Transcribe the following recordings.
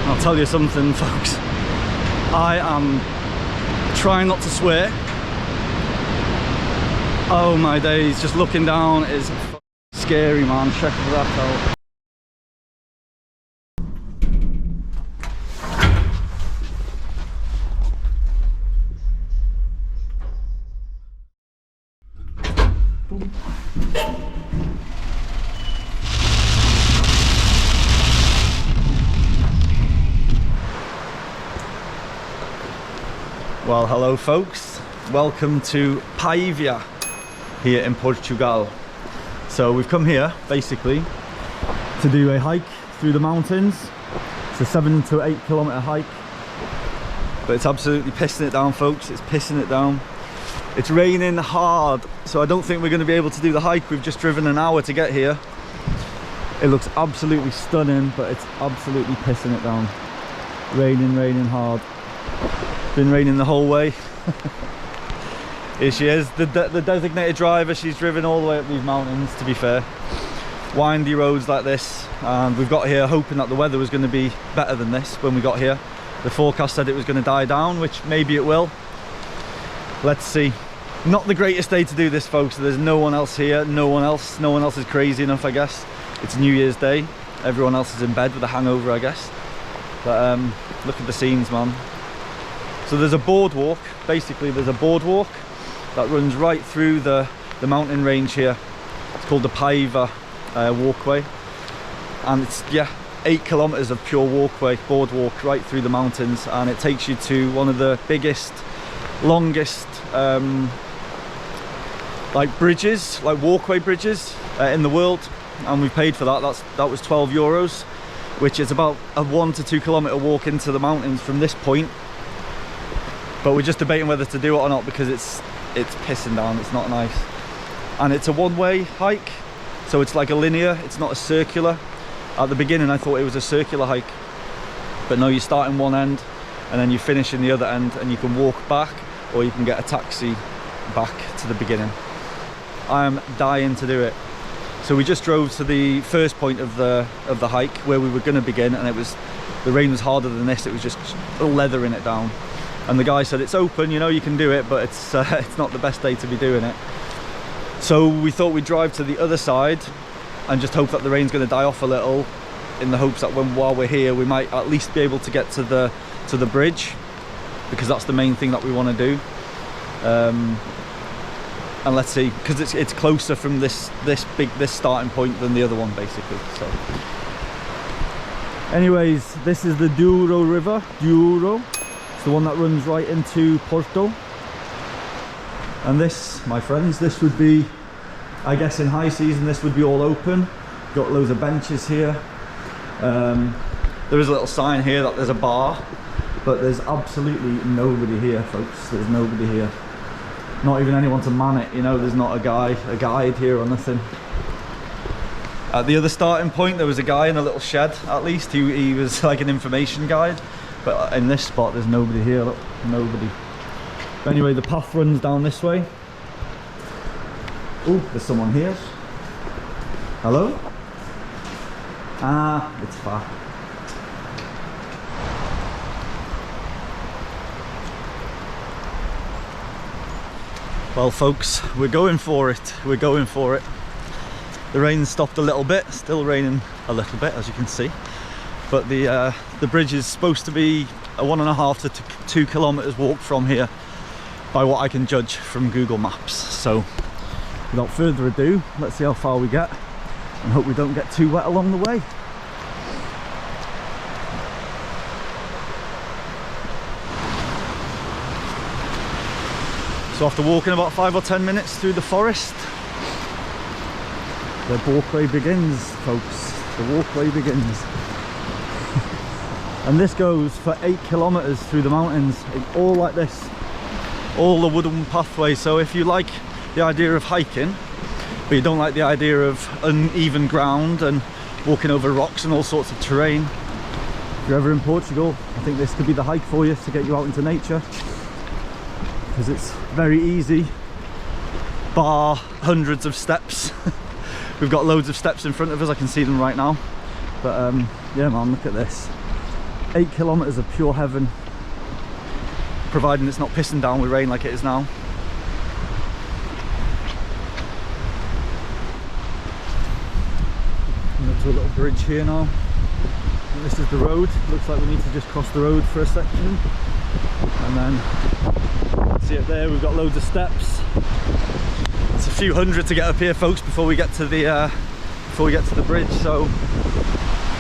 I'll tell you something, folks. I am trying not to swear. Oh my days, just looking down is scary, man. Check that out. Well, hello folks, welcome to Paiva here in Portugal. So we've come here basically to do a hike through the mountains. It's a 7 to 8 kilometer hike, but it's absolutely pissing it down, folks. It's pissing it down. It's raining hard, so I don't think we're going to be able to do the hike. We've just driven an hour to get here. It looks absolutely stunning, but it's absolutely pissing it down. Raining hard. Been raining the whole way. Here she is, the designated driver. She's driven all the way up these mountains, to be fair. Windy roads like this, and we've got here hoping that the weather was going to be better than this when we got here. The forecast said it was going to die down, which maybe it will. Let's see. Not the greatest day to do this, folks. There's no one else here, no one else is crazy enough, I guess. It's New Year's Day. Everyone else is in bed with a hangover, I guess. But look at the scenes, man. So there's a boardwalk, basically there's a boardwalk that runs right through the mountain range here. It's called the Paiva walkway, and it's 8 kilometers of pure boardwalk right through the mountains, and it takes you to one of the biggest, longest like bridges, like walkway bridges in the world, and we paid for that. That was €12, which is about a 1 to 2 kilometer walk into the mountains from this point. But we're just debating whether to do it or not because it's pissing down. It's not nice, and it's a one-way hike, so it's like a linear, it's not a circular. At the beginning I thought it was a circular hike, but no, you start in one end and then you finish in the other end, and you can walk back or you can get a taxi back to the beginning. I am dying to do it. So we just drove to the first point of the hike where we were going to begin, and the rain was harder than this. It was just leathering it down. And the guy said it's open, you know, you can do it, but it's not the best day to be doing it. So we thought we'd drive to the other side and just hope that the rain's going to die off a little, in the hopes that while we're here we might at least be able to get to the bridge, because that's the main thing that we want to do. And let's see, because it's closer from this starting point than the other one, basically. So anyways, this is the Douro River. It's the one that runs right into Porto. And this, my friends, this would be, I guess in high season, this would be all open. Got loads of benches here. There is a little sign here that there's a bar, but there's absolutely nobody here, folks. There's nobody here. Not even anyone to man it, you know. There's not a guide here or nothing. At the other starting point there was a guy in a little shed, at least. He was like an information guide. But in this spot there's nobody here, look, nobody. But anyway, the path runs down this way. Oh, there's someone here. Hello? Ah, it's far. Well folks, we're going for it. We're going for it. The rain stopped a little bit, still raining a little bit as you can see. But the bridge is supposed to be a 1.5 to 2 kilometers walk from here, by what I can judge from Google Maps. So without further ado, let's see how far we get and hope we don't get too wet along the way. So after walking about 5 or 10 minutes through the forest, the walkway begins, folks. The walkway begins. And this goes for 8 kilometers through the mountains, all like this, all the wooden pathway. So if you like the idea of hiking, but you don't like the idea of uneven ground and walking over rocks and all sorts of terrain, if you're ever in Portugal, I think this could be the hike for you to get you out into nature, because it's very easy, bar hundreds of steps. We've got loads of steps in front of us, I can see them right now. But yeah man, look at this. 8 kilometers of pure heaven, providing it's not pissing down with rain like it is now. And up to a little bridge here now. And this is the road. Looks like we need to just cross the road for a section, and then see it there. We've got loads of steps. It's a few hundred to get up here, folks, before we get to the bridge. So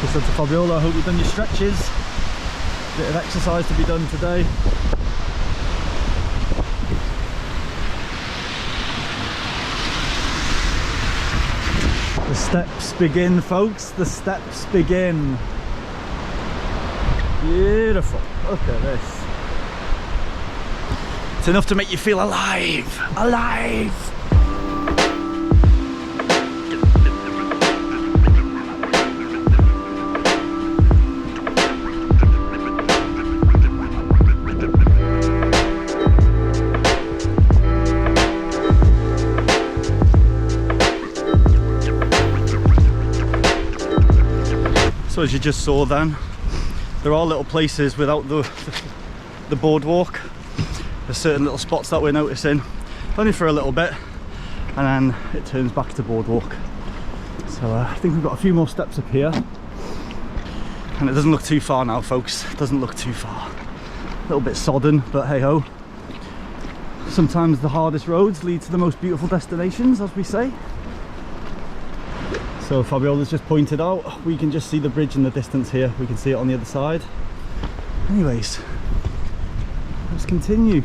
just said to Fabiola, I hope you've done your stretches. Bit of exercise to be done today. The steps begin, folks. The steps begin. Beautiful. Look at this. It's enough to make you feel alive. Alive. So as you just saw then, there are little places without the boardwalk. There's certain little spots that we're noticing, only for a little bit, and then it turns back to boardwalk. So I think we've got a few more steps up here, and it doesn't look too far now, folks. It doesn't look too far. A little bit sodden, but hey ho. Sometimes the hardest roads lead to the most beautiful destinations, as we say. So Fabiola's just pointed out, we can just see the bridge in the distance here. We can see it on the other side. Anyways, let's continue.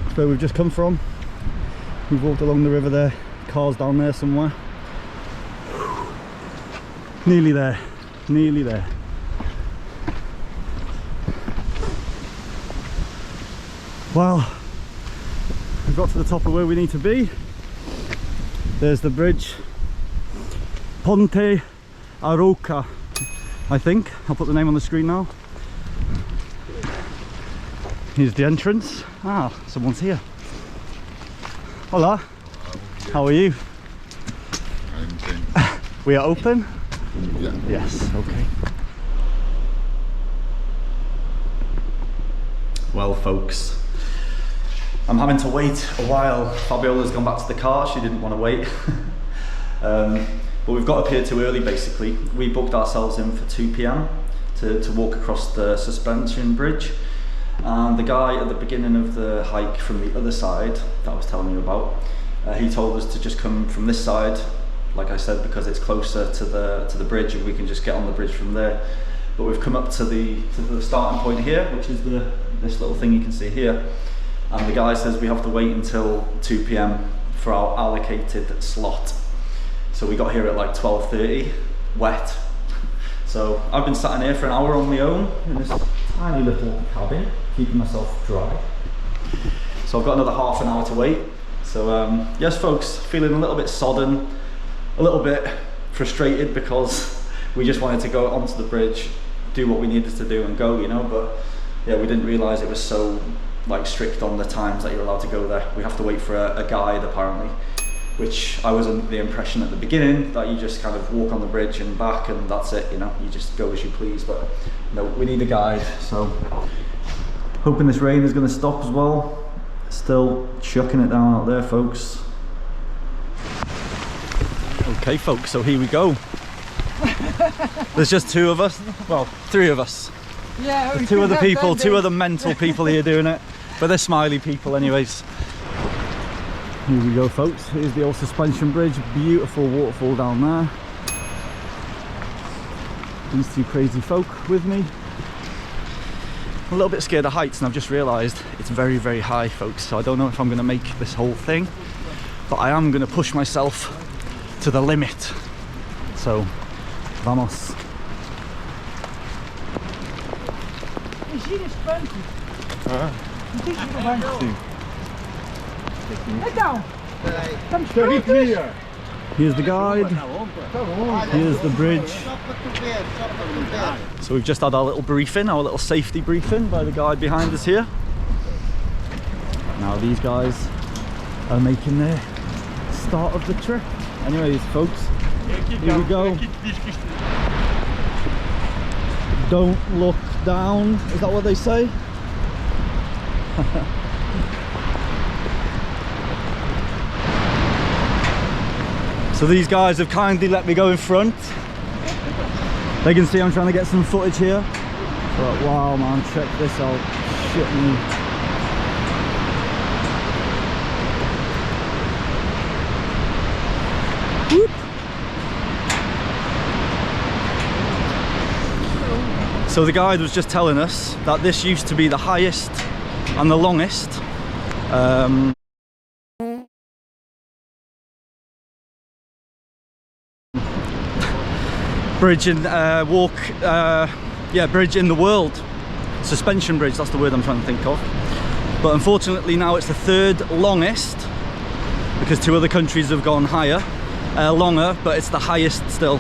That's where we've just come from. We've walked along the river there. Cars down there somewhere. Nearly there. Nearly there. Well, we've got to the top of where we need to be. There's the bridge. Ponte Aroca, I think. I'll put the name on the screen now. Here's the entrance. Ah, someone's here. Hola. How are you? I'm fine. We are open? Yeah. Yes, okay. Well, folks, I'm having to wait a while. Fabiola's gone back to the car. She didn't want to wait. But we've got up here too early, basically. We booked ourselves in for 2 p.m. to walk across the suspension bridge. And the guy at the beginning of the hike from the other side that I was telling you about, he told us to just come from this side, like I said, because it's closer to the bridge and we can just get on the bridge from there. But we've come up to the starting point here, which is this little thing you can see here. And the guy says we have to wait until 2 p.m. for our allocated slot. So we got here at like 12:30, wet. So I've been sat in here for an hour on my own in this tiny little cabin, keeping myself dry. So I've got another half an hour to wait. So yes, folks, feeling a little bit sodden, a little bit frustrated because we just wanted to go onto the bridge, do what we needed to do and go, you know, but yeah, we didn't realise it was so like strict on the times that you're allowed to go there. We have to wait for a guide apparently, which I was under the impression at the beginning that you just kind of walk on the bridge and back and that's it, you know, you just go as you please, but no, we need a guide. So hoping this rain is going to stop as well. Still chucking it down out there, folks. Okay folks, so here we go. There's just 2 of us, well 3 of us. Yeah, there's 2 other people, 2 other mental people here doing it, but they're smiley people anyways. Here we go, folks. Here's the old suspension bridge. Beautiful waterfall down there. These 2 crazy folk with me. I'm a little bit scared of heights, and I've just realised it's very, very high, folks. So I don't know if I'm going to make this whole thing, but I am going to push myself to the limit. So, vamos. Is hier een spuntje? Het is hier een spuntje. Let down. Come straight here. Here's the guide. Here's the bridge. So we've just had our little briefing, our little safety briefing by the guide behind us here. Now these guys are making their start of the trip. Anyways, folks, Here we go. Don't look down. Is that what they say? So these guys have kindly let me go in front. They can see I'm trying to get some footage here. But wow man, check this out. Shit me. Whoop. So the guide was just telling us that this used to be the highest and the longest bridge in bridge in the world. Suspension bridge, that's the word I'm trying to think of. But unfortunately now it's the third longest, because 2 other countries have gone higher, longer, but it's the highest still.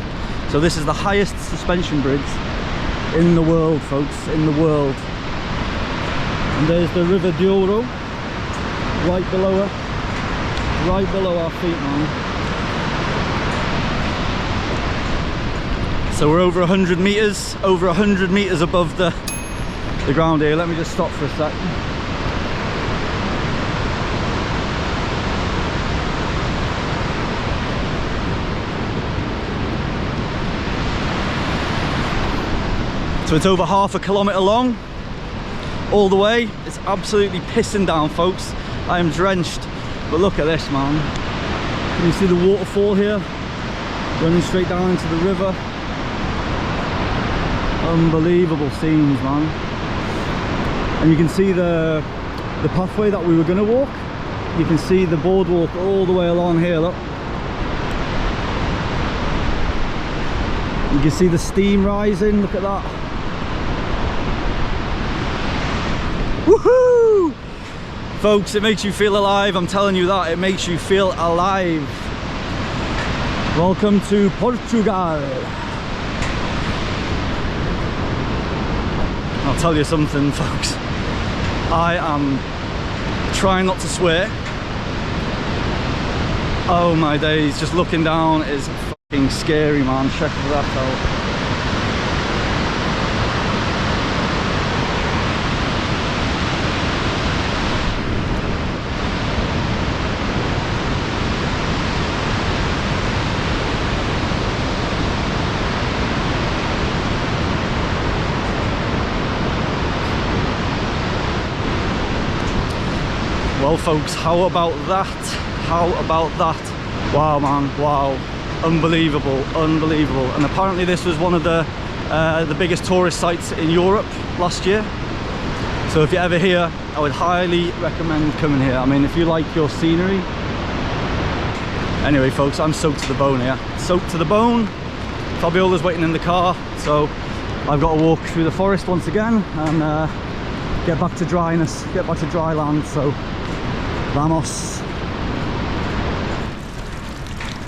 So this is the highest suspension bridge in the world, folks, in the world. And there's the River Douro right below our feet, man. So we're over 100 meters above the ground here. Let me just stop for a sec. So it's over half a kilometre long, all the way. It's absolutely pissing down, folks. I am drenched, but look at this, man. Can you see the waterfall here? Running straight down into the river. Unbelievable scenes, man. And you can see the pathway that we were going to walk. You can see the boardwalk all the way along here, look. You can see the steam rising, look at that. Woohoo! Folks, it makes you feel alive, I'm telling you that, it makes you feel alive. Welcome to Portugal. I'll tell you something, folks. I am trying not to swear. Oh my days, just looking down is fucking scary, man. Check that out. Well folks, how about that? How about that? Wow man, wow. Unbelievable, unbelievable. And apparently this was one of the biggest tourist sites in Europe last year. So if you're ever here, I would highly recommend coming here. I mean, if you like your scenery. Anyway folks, I'm soaked to the bone here. Soaked to the bone. Fabiola's waiting in the car, so I've got to walk through the forest once again and get back to dryness, get back to dry land. So vamos.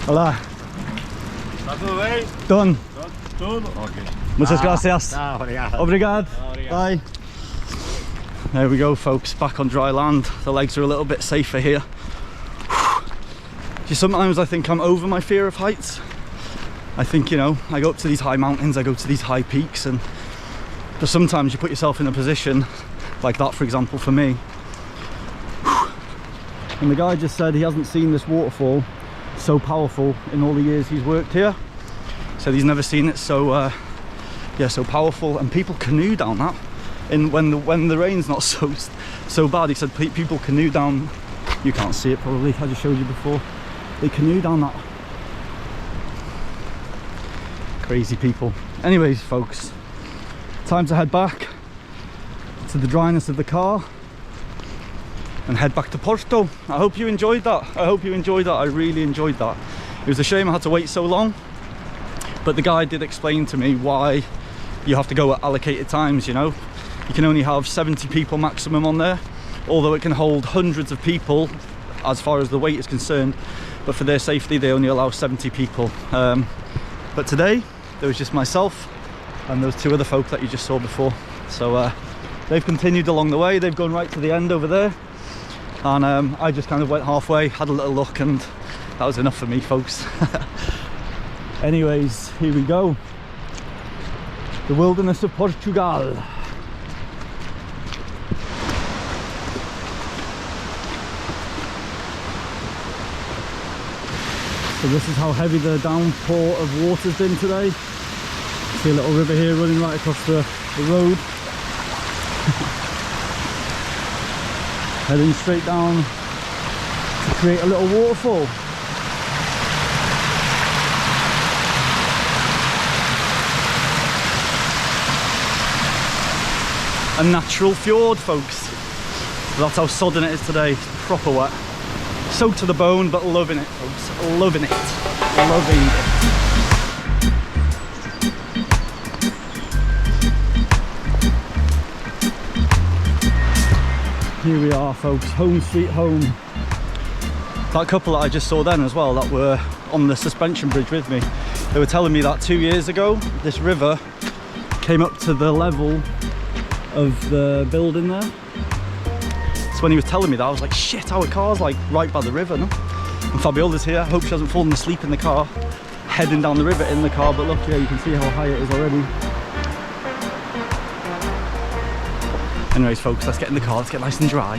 Hola. Está tudo bem? Done. Tudo? Ok. Muchas gracias. Obrigado. Obrigado. Obrigado. Bye. There we go folks, back on dry land. The legs are a little bit safer here. Sometimes I think I'm over my fear of heights. I think, you know, I go up to these high mountains, I go to these high peaks, but sometimes you put yourself in a position like that, for example, for me. And the guy just said he hasn't seen this waterfall so powerful in all the years he's worked here. Said he's never seen it so so powerful, and people canoe down that. When the rain's not so bad, he said people canoe down. You can't see it probably, I just showed you before. They canoe down that. Crazy people. Anyways folks, time to head back to the dryness of the car and head back to Porto. I hope you enjoyed that. I hope you enjoyed that. I really enjoyed that. It was a shame I had to wait so long, but the guy did explain to me why you have to go at allocated times. You know, you can only have 70 people maximum on there, although it can hold hundreds of people as far as the weight is concerned, but for their safety they only allow 70 people. But today there was just myself and those 2 other folk that you just saw before. So they've continued along the way. They've gone right to the end over there, and I just kind of went halfway, had a little look, and that was enough for me, folks. Anyways, here we go. The wilderness of Portugal. So this is how heavy the downpour of water's been today. See a little river here running right across the road. Heading straight down to create a little waterfall. A natural fjord, folks. So that's how sodden it is today. It's proper wet. Soaked to the bone, but loving it, folks. Loving it. Loving it. Here we are, folks. Home sweet home. That couple that I just saw then as well, that were on the suspension bridge with me, they were telling me that 2 years ago, this river came up to the level of the building there. So when he was telling me that, I was like, shit, our car's like right by the river, no? And Fabiola's here. I hope she hasn't fallen asleep in the car, heading down the river in the car, but look, yeah, you can see how high it is already. Anyways, folks, let's get in the car, let's get nice and dry.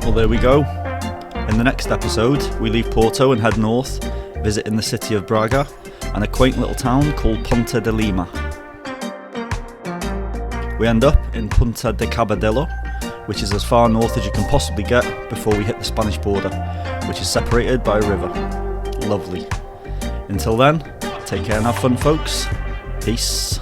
Well, there we go. In the next episode, we leave Porto and head north, visiting the city of Braga and a quaint little town called Ponta de Lima. We end up in Punta de Cabedelo, which is as far north as you can possibly get before we hit the Spanish border, which is separated by a river. Lovely. Until then, take care and have fun, folks. Peace.